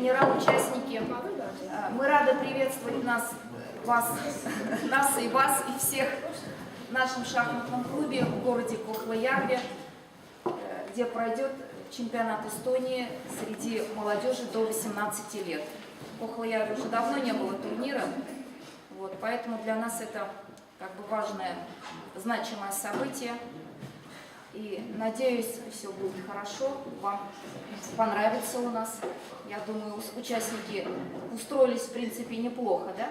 тренера, участники. Мы рады приветствовать нас и вас, и всех в нашем шахматном клубе в городе Кохлаярве, где пройдет чемпионат Эстонии среди молодежи до 18 лет. В Кохлаярве уже давно не было турнира, поэтому для нас это важное, значимое событие. И надеюсь, все будет хорошо, вам понравится у нас. Я думаю, участники устроились в принципе неплохо, да?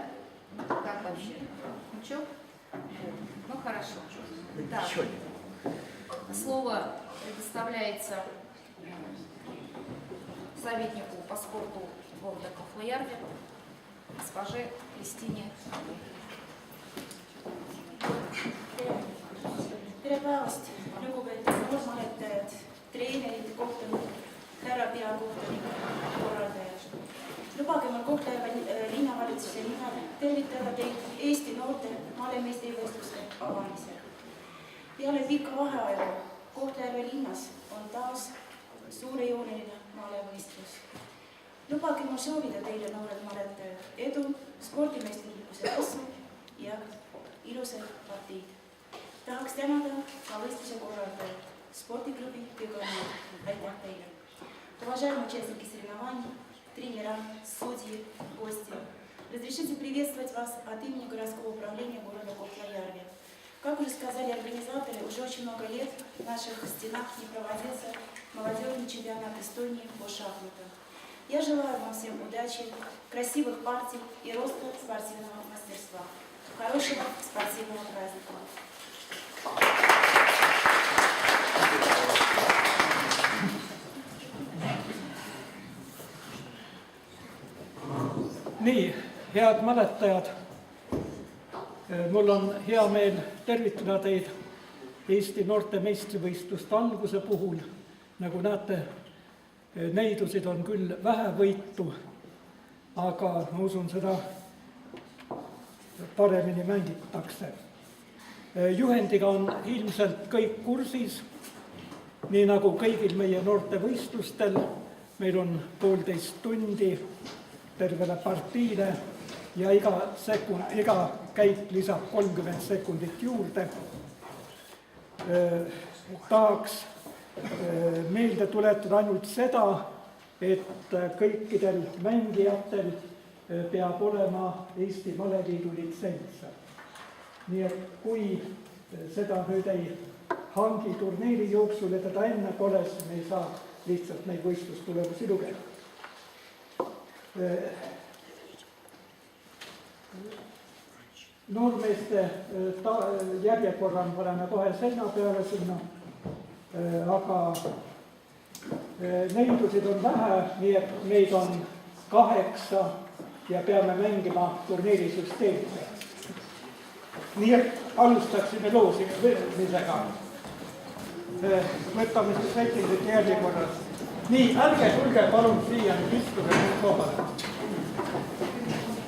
Как вообще? Ничего? Ну хорошо. Так. Слово предоставляется советнику по спорту города Кохлаярве, госпоже Кристине. Tere päevast, lugupeetud noormaletajad, treenerid, kohtunik, härra peakohtunik, korraldajad. Lubage mul Kohtla-Järve linnavalitsuse nimel tervitada teid Eesti noorte malemeistrivõistluste avamisel. Peale pika vaheaega Kohtla-Järve linnas on taas suurejooneline malemeistrivõistlus. Lubage mul soovida teile, noored maletajad, edu, spordimeistrilikkuse kasvu ja ilusad partiid. Tahaks tänada ka võistluse korraldajat, спортикlubi Пегонов. Aitäh teile. Уважаемые участники соревнований, тренера, судьи, гости, разрешите приветствовать вас от имени городского управления города Кохлаярве. Как уже сказали организаторы, уже очень много лет в наших стенах не проводился молодежный чемпионат Эстонии по шахматам. Я желаю вам всем удачи, красивых партий и роста спортивного мастерства. Хорошего спортивного праздника. Nii, head mäletajad, mul on hea meel tervitada teid Eesti noorte meistrivõistluste alguse puhul. Nagu näete, neidusid on küll vähe võitu, aga ma usun, seda paremini mängitakse. Juhendiga on ilmselt kõik kursis, nii nagu kõigil meie noorte võistlustel. Meil on 1,5 tundi tervele partiile ja iga käik lisab 30 sekundit juurde. Tahaks meelde tuletada ainult seda, et kõikidel mängijatel peab olema Eesti Maleliidu litsents. Nii et kui seda nüüd ei hangi turniiri jooksul ja teda enne pole, siis me ei saa lihtsalt neid võistlustulemusi lugeda. Noormeeste järjekorran paneme kohe seina peale sinna, aga neidusid on vähe, nii et meid on 8 ja peame mängima turniirisüsteemiga. Nii et alustaksime loosimisega. Võtame siis väikesed järjekorras. Nii, ärge tulge palun siia nüüd istuge nüüd kohale.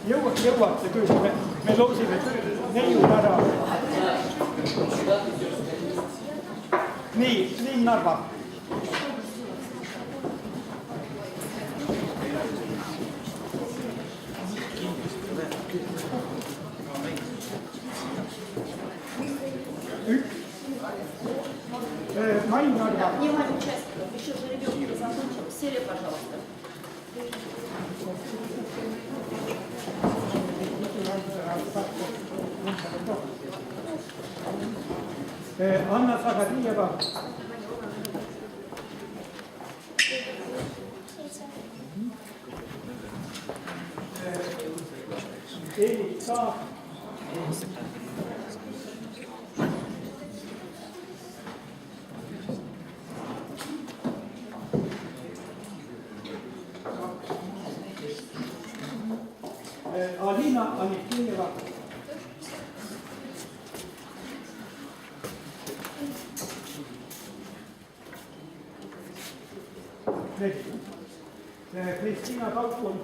Jõuate küll, me loosime neiud ära. Nii, Liin Narva. Main Narva. Внимание участников, еще жеребьевка не закончилась. Сели, пожалуйста. Anna Sagadieva. Elit Saar. Alina Aniklieva. Kristina Kalkul.